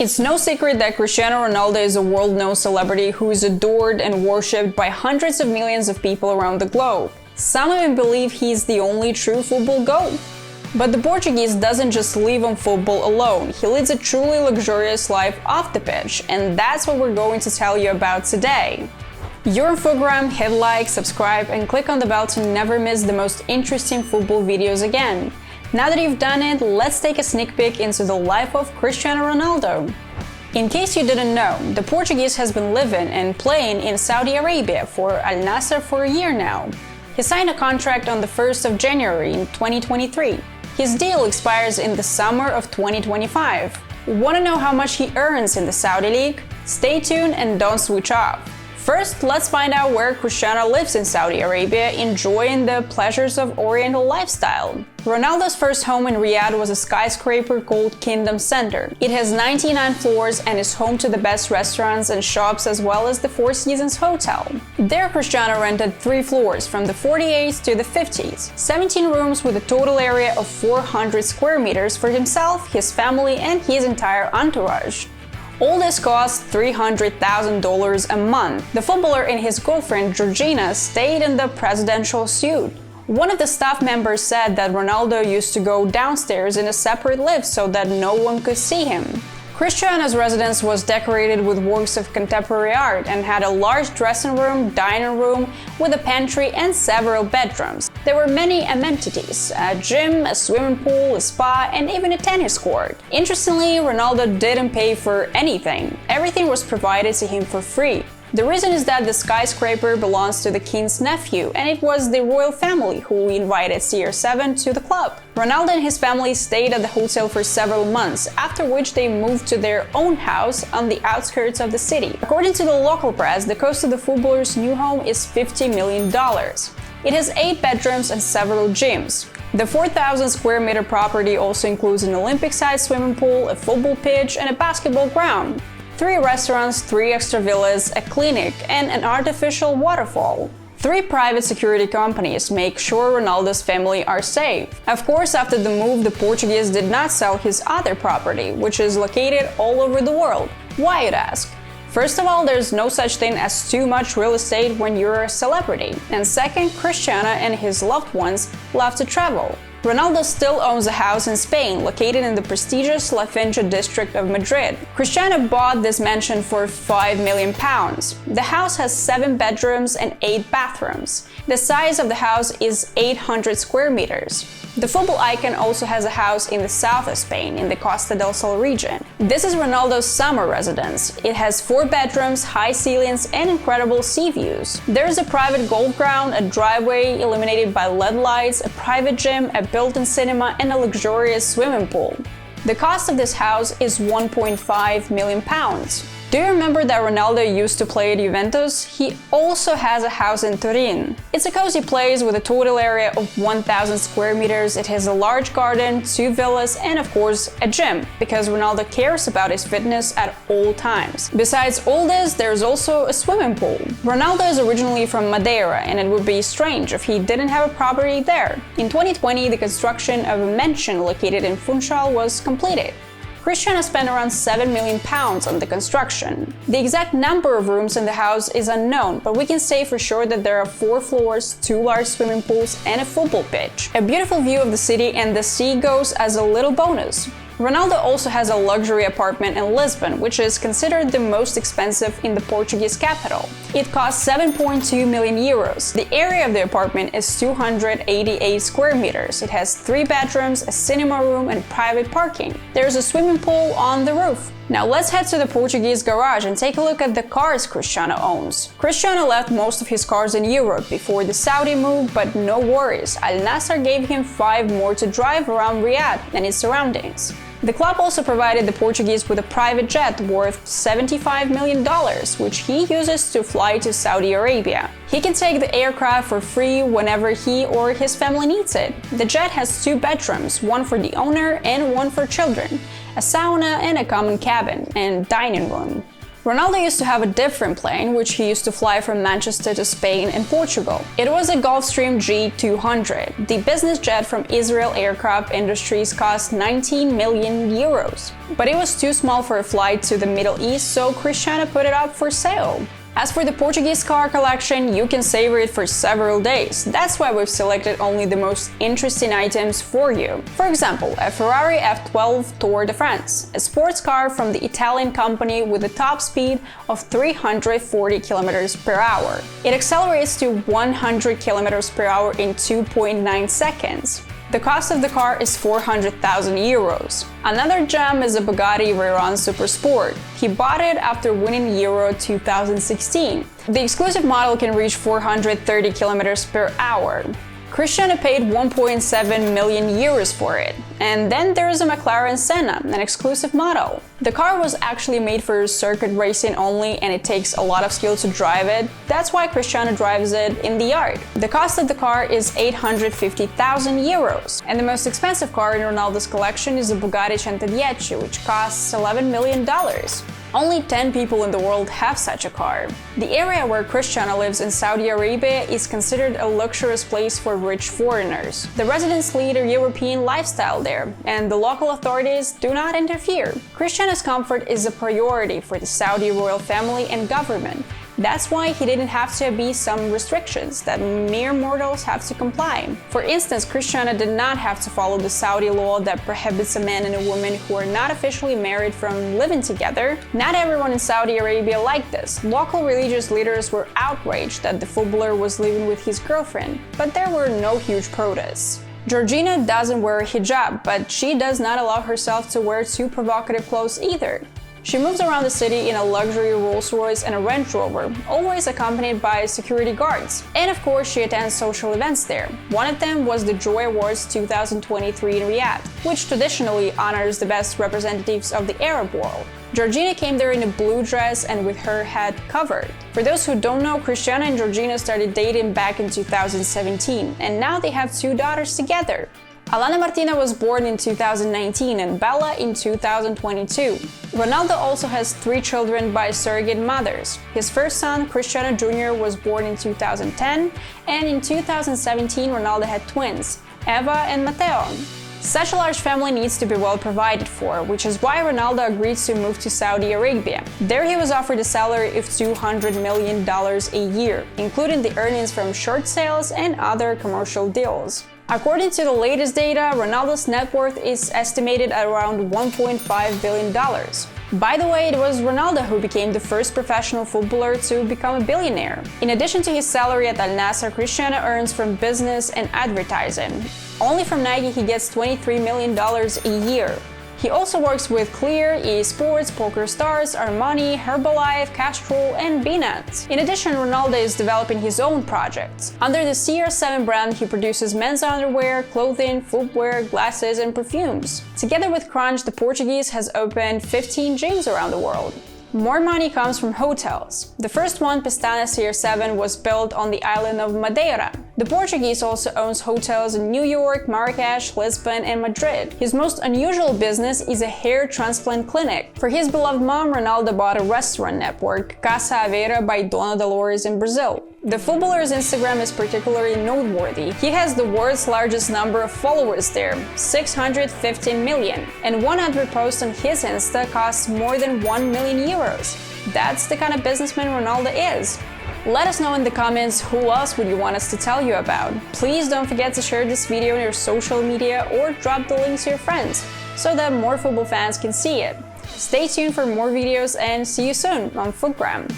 It's no secret that Cristiano Ronaldo is a world-known celebrity who is adored and worshipped by hundreds of millions of people around the globe. Some even believe he's the only true football GOAT. But the Portuguese doesn't just live on football alone, he leads a truly luxurious life off the pitch, and that's what we're going to tell you about today. You're on FOOTGRAM, hit like, subscribe, and click on the bell to never miss the most interesting football videos again. Now that you've done it, let's take a sneak peek into the life of Cristiano Ronaldo. In case you didn't know, the Portuguese has been living and playing in Saudi Arabia for Al Nassr for a year now. He signed a contract on the 1st of January in 2023. His deal expires in the summer of 2025. Want to know how much he earns in the Saudi League? Stay tuned and don't switch off. First, let's find out where Cristiano lives in Saudi Arabia, enjoying the pleasures of Oriental lifestyle. Ronaldo's first home in Riyadh was a skyscraper called Kingdom Center. It has 99 floors and is home to the best restaurants and shops as well as the Four Seasons Hotel. There, Cristiano rented 3 floors from the 48s to the 50s, 17 rooms with a total area of 400 square meters for himself, his family, and his entire entourage. All this cost $300,000 a month. The footballer and his girlfriend Georgina stayed in the presidential suite. One of the staff members said that Ronaldo used to go downstairs in a separate lift so that no one could see him. Cristiano's residence was decorated with works of contemporary art and had a large dressing room, dining room with a pantry and several bedrooms. There were many amenities: a gym, a swimming pool, a spa, and even a tennis court. Interestingly, Ronaldo didn't pay for anything. Everything was provided to him for free. The reason is that the skyscraper belongs to the king's nephew, and it was the royal family who invited CR7 to the club. Ronaldo and his family stayed at the hotel for several months, after which they moved to their own house on the outskirts of the city. According to the local press, the cost of the footballer's new home is $50 million. It has 8 bedrooms and several gyms. The 4,000 square meter property also includes an Olympic-sized swimming pool, a football pitch, and a basketball ground. 3 restaurants, 3 extra villas, a clinic, and an artificial waterfall. 3 private security companies make sure Ronaldo's family are safe. Of course, after the move, the Portuguese did not sell his other property, which is located all over the world. Why, you'd ask? First of all, there's no such thing as too much real estate when you're a celebrity. And second, Cristiano and his loved ones love to travel. Ronaldo still owns a house in Spain, located in the prestigious La Finca district of Madrid. Cristiano bought this mansion for £5 million. The house has 7 bedrooms and 8 bathrooms. The size of the house is 800 square meters. The football icon also has a house in the south of Spain, in the Costa del Sol region. This is Ronaldo's summer residence. It has 4 bedrooms, high ceilings, and incredible sea views. There is a private golf ground, a driveway illuminated by LED lights, a private gym, a built-in cinema, and a luxurious swimming pool. The cost of this house is £1.5 million. Do you remember that Ronaldo used to play at Juventus? He also has a house in Turin. It's a cozy place with a total area of 1,000 square meters. It has a large garden, 2 villas, and of course a gym, because Ronaldo cares about his fitness at all times. Besides all this, there's also a swimming pool. Ronaldo is originally from Madeira, and it would be strange if he didn't have a property there. In 2020, the construction of a mansion located in Funchal was completed. Cristiano spent around £7 million on the construction. The exact number of rooms in the house is unknown, but we can say for sure that there are 4 floors, 2 large swimming pools, and a football pitch. A beautiful view of the city and the sea goes as a little bonus. Ronaldo also has a luxury apartment in Lisbon, which is considered the most expensive in the Portuguese capital. It costs 7.2 million euros. The area of the apartment is 288 square meters. It has 3 bedrooms, a cinema room, and private parking. There's a swimming pool on the roof. Now let's head to the Portuguese garage and take a look at the cars Cristiano owns. Cristiano left most of his cars in Europe before the Saudi move, but no worries, Al Nassr gave him 5 more to drive around Riyadh and its surroundings. The club also provided the Portuguese with a private jet worth $75 million, which he uses to fly to Saudi Arabia. He can take the aircraft for free whenever he or his family needs it. The jet has 2 bedrooms, one for the owner and one for children, a sauna and a common cabin and dining room. Ronaldo used to have a different plane, which he used to fly from Manchester to Spain and Portugal. It was a Gulfstream G200. The business jet from Israel Aircraft Industries cost 19 million euros. But it was too small for a flight to the Middle East, so Cristiano put it up for sale. As for the Portuguese car collection, you can savor it for several days. That's why we've selected only the most interesting items for you. For example, a Ferrari F12 Tour de France, a sports car from the Italian company with a top speed of 340 km per hour. It accelerates to 100 km per hour in 2.9 seconds. The cost of the car is 400,000 euros. Another gem is a Bugatti Veyron Super Sport. He bought it after winning Euro 2016. The exclusive model can reach 430 km per hour. Cristiano paid 1.7 million euros for it. And then there's a McLaren Senna, an exclusive model. The car was actually made for circuit racing only, and it takes a lot of skill to drive it. That's why Cristiano drives it in the yard. The cost of the car is 850,000 euros. And the most expensive car in Ronaldo's collection is a Bugatti Centodieci, which costs $11 million. Only 10 people in the world have such a car. The area where Cristiano lives in Saudi Arabia is considered a luxurious place for rich foreigners. The residents lead a European lifestyle there, and the local authorities do not interfere. Cristiano's comfort is a priority for the Saudi royal family and government. That's why he didn't have to obey some restrictions that mere mortals have to comply. For instance, Cristiano did not have to follow the Saudi law that prohibits a man and a woman who are not officially married from living together. Not everyone in Saudi Arabia liked this. Local religious leaders were outraged that the footballer was living with his girlfriend, but there were no huge protests. Georgina doesn't wear a hijab, but she does not allow herself to wear too provocative clothes either. She moves around the city in a luxury Rolls-Royce and a Range Rover, always accompanied by security guards. And of course, she attends social events there. One of them was the Joy Awards 2023 in Riyadh, which traditionally honors the best representatives of the Arab world. Georgina came there in a blue dress and with her head covered. For those who don't know, Cristiano and Georgina started dating back in 2017, and now they have 2 daughters together. Alana Martina was born in 2019 and Bella in 2022. Ronaldo also has 3 children by surrogate mothers. His first son, Cristiano Jr., was born in 2010, and in 2017 Ronaldo had twins, Eva and Matteo. Such a large family needs to be well provided for, which is why Ronaldo agreed to move to Saudi Arabia. There he was offered a salary of $200 million a year, including the earnings from shirt sales and other commercial deals. According to the latest data, Ronaldo's net worth is estimated at around $1.5 billion. By the way, it was Ronaldo who became the first professional footballer to become a billionaire. In addition to his salary at Nassr, Cristiano earns from business and advertising. Only from Nike he gets $23 million a year. He also works with Clear, EA Sports, PokerStars, Armani, Herbalife, Castrol, and Binance. In addition, Ronaldo is developing his own projects. Under the CR7 brand, he produces men's underwear, clothing, footwear, glasses, and perfumes. Together with Crunch, the Portuguese has opened 15 gyms around the world. More money comes from hotels. The first one, Pestana CR7, was built on the island of Madeira. The Portuguese also owns hotels in New York, Marrakesh, Lisbon, and Madrid. His most unusual business is a hair transplant clinic. For his beloved mom, Ronaldo bought a restaurant network, Casa Aveira by Dona Dolores in Brazil. The footballer's Instagram is particularly noteworthy. He has the world's largest number of followers there, 615 million, and one advert post on his Insta costs more than 1 million euros. That's the kind of businessman Ronaldo is. Let us know in the comments who else would you want us to tell you about. Please don't forget to share this video on your social media or drop the links to your friends so that more football fans can see it. Stay tuned for more videos and see you soon on FOOTGRAM.